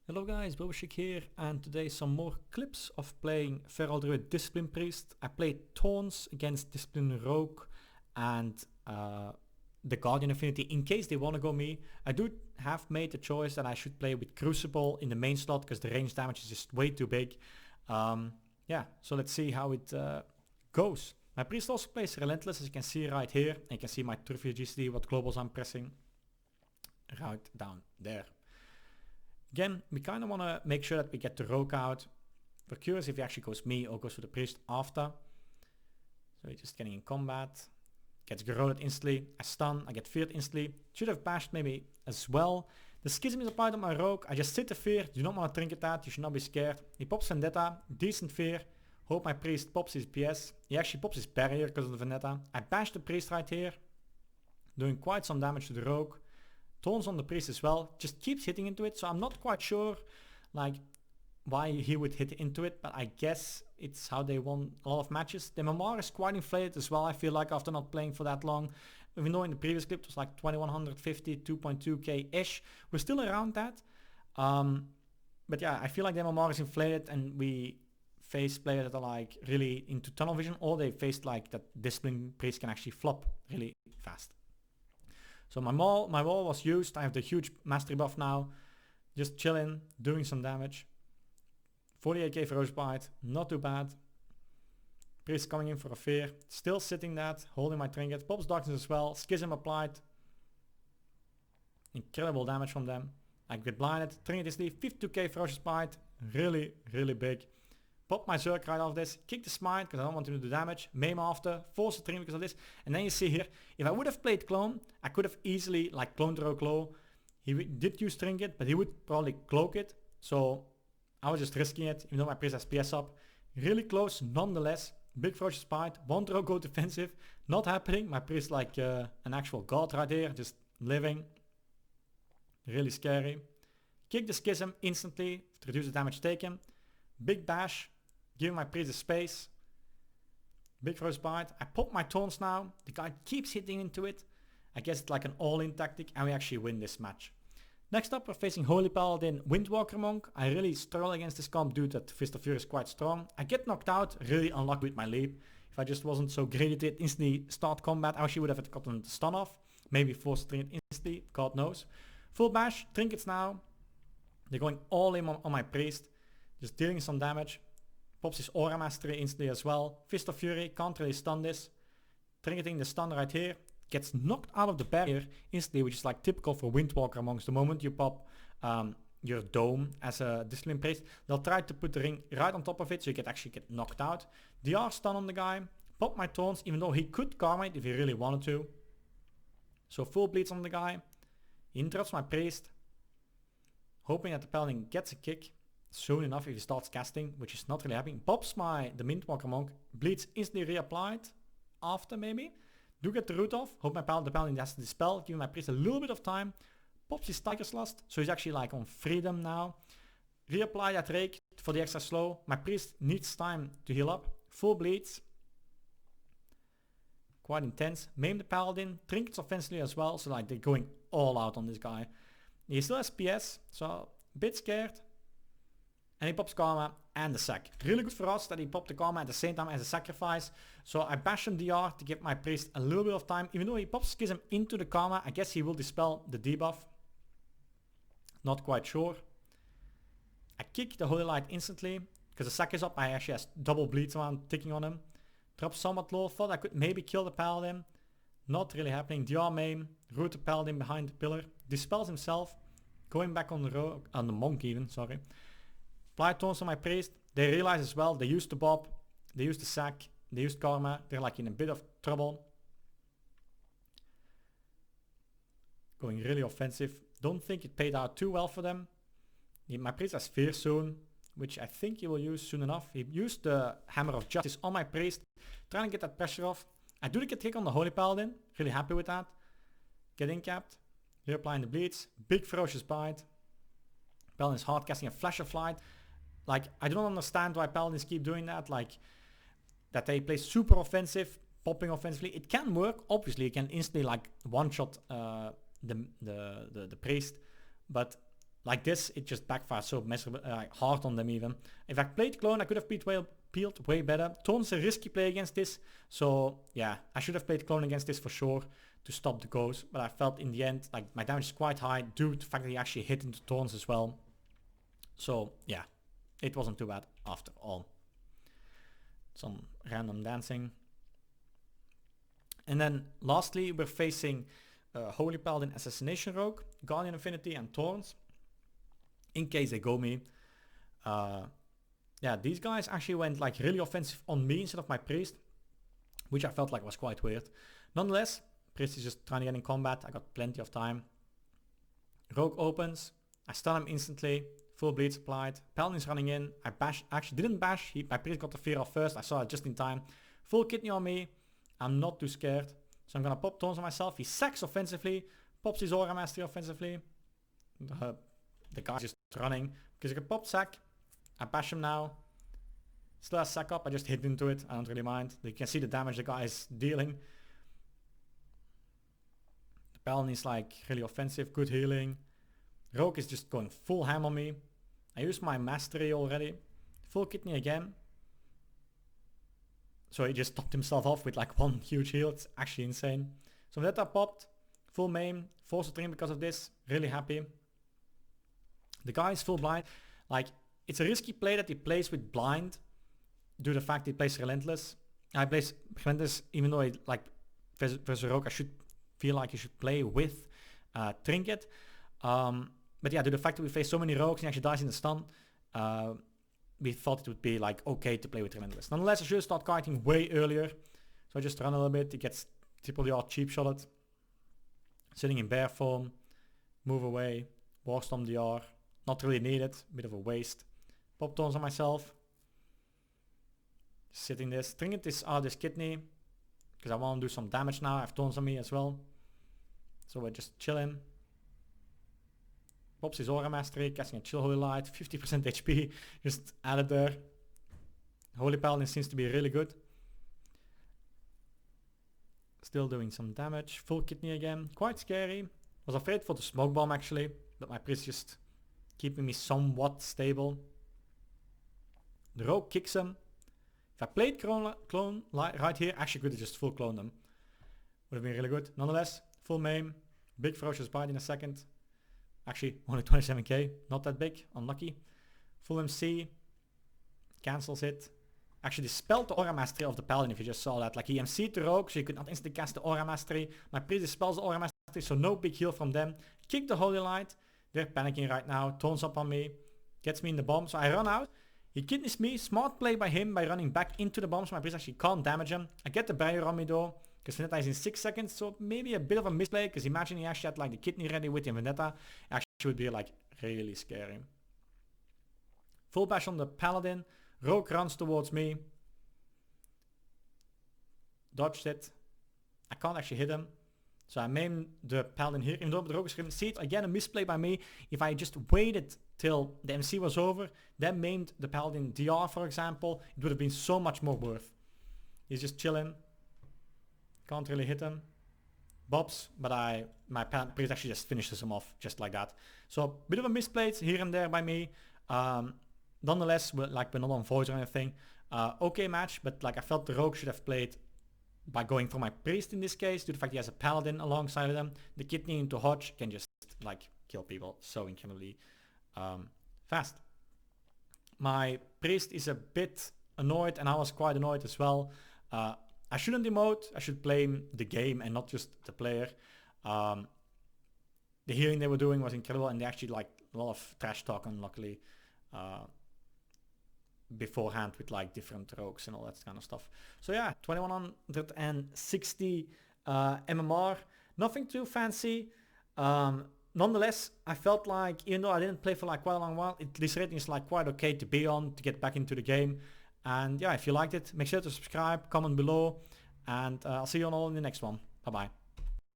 Hello guys, Bobashik here, and today some more clips of playing Feral Druid Discipline Priest. I played Taunts against Discipline Rogue and the Guardian Affinity in case they want to go me. I do have made the choice that I should play with Crucible in the main slot because the range damage is just way too big. Yeah, so let's see how it goes. My Priest also plays Relentless, as you can see right here. And you can see my Trophy GCD, what globals I'm pressing right down there. Again, we kind of want to make sure that we get the Rogue out. We're curious if he actually goes me or goes for the Priest after. So he's just getting in combat. Gets Garroted instantly. I stun. I get feared instantly. Should have bashed maybe as well. The Schism is applied on my Rogue. I just sit the fear. Do not want to trinket that. You should not be scared. He pops Vendetta. Decent fear. Hope my Priest pops his PS. He actually pops his barrier because of the Vendetta. I bash the Priest right here. Doing quite some damage to the Rogue. Taunts on the Priest as well, just keeps hitting into it, so I'm not quite sure like why he would hit into it, but I guess it's how they won a lot of matches. The MMR is quite inflated as well, I feel like, after not playing for that long. Even though in the previous clip it was like 2150, 2.2k ish, we're still around that. But yeah, I feel like the MMR is inflated and we face players that are like really into tunnel vision, or they faced like that Discipline Priest can actually flop really fast. So my wall was used. I have the huge mastery buff now. Just chilling, doing some damage. 48k Ferocious Bite, not too bad. Priest coming in for a fear. Still sitting that, holding my trinket. Pops Darkness as well. Schism applied. Incredible damage from them. I get blinded. Trinket is 52k Ferocious Bite. Really, really big. Pop my Zerg right off this, kick the Smite because I don't want him to do damage, maim after, force the Trinket because of this, and then you see here, if I would have played Clone, I could have easily like cloned the Rogue low. He did use Trinket, but he would probably cloak it, so I was just risking it, even though my Priest has PS up. Really close nonetheless, big Ferocious Bite, won't Rogue go defensive, not happening, my Priest like an actual god right there, just living. Really scary. Kick the Schism instantly to reduce the damage taken. Big bash. Giving my Priest a space. Big Ferocious Bite. I pop my Taunts now. The guy keeps hitting into it. I guess it's like an all-in tactic and we actually win this match. Next up we're facing Holy Paladin Windwalker Monk. I really struggle against this comp due that Fist of Fury is quite strong. I get knocked out, really unlucky with my leap. If I just wasn't so greedy to instantly start combat, I actually would have gotten the stun off. Maybe force the trinket instantly, god knows. Full bash, trinkets now. They're going all in on my Priest. Just dealing some damage. Pops his Aura Mastery instantly as well. Fist of Fury, can't really stun this. Trinketing the stun right here. Gets knocked out of the barrier instantly, which is like typical for Windwalker Monks. The moment you pop your dome as a Discipline Priest, they'll try to put the ring right on top of it so you actually get knocked out. DR stun on the guy. Pop my Taunts, even though he could Karma it if he really wanted to. So full bleeds on the guy. He interrupts my Priest. Hoping that the Paladin gets a kick soon enough if he starts casting, which is not really happening. Pops the Windwalker Monk, bleeds instantly reapplied after maybe. Do get the root off, hope the Paladin has to dispel, giving my Priest a little bit of time. Pops his Tiger's Lust, so he's actually like on freedom now. Reapply that rake for the extra slow. My Priest needs time to heal up. Full bleeds. Quite intense. Maim the Paladin, trinkets offensively as well, so like they're going all out on this guy. He still has PS, so a bit scared. And he pops Karma and the sack. Really good for us that he popped the Karma at the same time as a sacrifice. So I bash him DR to give my Priest a little bit of time. Even though he pops Schism into the Karma, I guess he will dispel the debuff. Not quite sure. I kick the Holy Light instantly. Because the sack is up, I actually has double bleeds around ticking on him. Drop somewhat low. Thought I could maybe kill the Paladin. Not really happening. DR maim. Root the Paladin behind the pillar. Dispels himself. Going back on the Monk even, sorry. Apply Taunts on my Priest. They realize as well, they used the Bob, they used the sack, they used Karma, they're like in a bit of trouble. Going really offensive. Don't think it paid out too well for them. My Priest has Fear soon, which I think he will use soon enough. He used the Hammer of Justice on my Priest, trying to get that pressure off. I do get kick on the Holy Paladin, really happy with that. Get incapped, reapplying the bleeds, big Ferocious Bite. Paladin is hard casting a Flash of Light. Like, I don't understand why Paladins keep doing that, like, that they play super offensive, popping offensively. It can work, obviously, it can instantly, like, one-shot the Priest, but like this, it just backfired so miserable, hard on them even. If I played clone, I could have peeled way better. Thorn's a risky play against this, so yeah, I should have played clone against this for sure to stop the ghost, but I felt in the end like my damage is quite high due to the fact that he actually hit into Thorns as well. So yeah, it wasn't too bad after all. Some random dancing. And then lastly, we're facing Holy Paladin, Assassination Rogue, Guardian Affinity and Thorns. In case they go me. Yeah, these guys actually went like really offensive on me instead of my priest, which I felt like was quite weird. Nonetheless, priest is just trying to get in combat. I got plenty of time. Rogue opens. I stun him instantly. Full bleed applied. Paladin's running in. I bash. Actually didn't bash. My priest got the fear off first. I saw it just in time. Full kidney on me. I'm not too scared. So I'm gonna pop Thorns on myself. He sacks offensively. Pops his Aura Mastery offensively. The guy's just running. Because I can pop sack. I bash him now. Still has sack up. I just hit into it. I don't really mind. You can see the damage the guy is dealing. The Paladin is like really offensive. Good healing. Rogue is just going full ham on me. I used my mastery already. Full kidney again. So he just topped himself off with like one huge heal. It's actually insane. So that I popped. Full maim. Force a dream because of this. Really happy. The guy is full blind. Like, it's a risky play that he plays with blind due to the fact he plays relentless. I plays relentless even though like versus Rogue I should feel like you should play with Trinket. But yeah, due to the fact that we face so many rogues and he actually dies in the stun, we thought it would be like okay to play with relentless. Nonetheless, I should start kiting way earlier. So I just run a little bit. He gets triple DR cheap shotted. Sitting in bear form. Move away. Warstorm DR. Not really needed. Bit of a waste. Pop Thorns on myself. Sitting this. Trinket is out this kidney. Because I want to do some damage now. I have Thorns on me as well. So we're just chilling. Pops his Aura Mastery, casting a Chill Holy Light, 50% HP, just added there. Holy Paladin seems to be really good. Still doing some damage. Full kidney again. Quite scary. Was afraid for the smoke bomb actually, but my priest just keeping me somewhat stable. The rogue kicks him. If I played clone right here, actually could have just full cloned them. Would have been really good. Nonetheless, full maim. Big ferocious bite in a second. Actually, only 27k. Not that big. Unlucky. Full MC. Cancels it. Actually dispelled the Aura Mastery of the Paladin if you just saw that. Like he MC'd the rogue, so you could not instantly cast the Aura Mastery. My priest dispels the Aura Mastery, so no big heal from them. Kick the Holy Light. They're panicking right now. Thorns up on me. Gets me in the bomb, so I run out. He kidneys me. Smart play by him by running back into the bomb, so my priest actually can't damage him. I get the barrier on me though. Because Vendetta is in 6 seconds, so maybe a bit of a misplay. Because imagine he actually had like the kidney ready with him Vendetta. Actually would be like really scary. Full bash on the Paladin. Rogue runs towards me. Dodged it. I can't actually hit him. So I maim the Paladin here. Even though the Rogue is going to see it. Again, a misplay by me. If I just waited till the MC was over, then maimed the Paladin DR for example, it would have been so much more worth. He's just chilling. Can't really hit him. Bobs, but my priest actually just finishes him off just like that. So a bit of a misplay here and there by me. Nonetheless, we're not on voice or anything. Okay match, but like I felt the rogue should have played by going for my priest in this case, due to the fact he has a paladin alongside of them. The kidney into Hodge can just like kill people so incredibly fast. My priest is a bit annoyed, and I was quite annoyed as well. I shouldn't emote, I should blame the game and not just the player. The healing they were doing was incredible, and they actually like a lot of trash talk, unluckily, beforehand with like different rogues and all that kind of stuff. So yeah, 2160 MMR, nothing too fancy. Nonetheless, I felt like even though I didn't play for like quite a long while, this rating is like quite okay to be on, to get back into the game. And yeah, if you liked it, make sure to subscribe, comment below, and I'll see you all in the next one. Bye bye.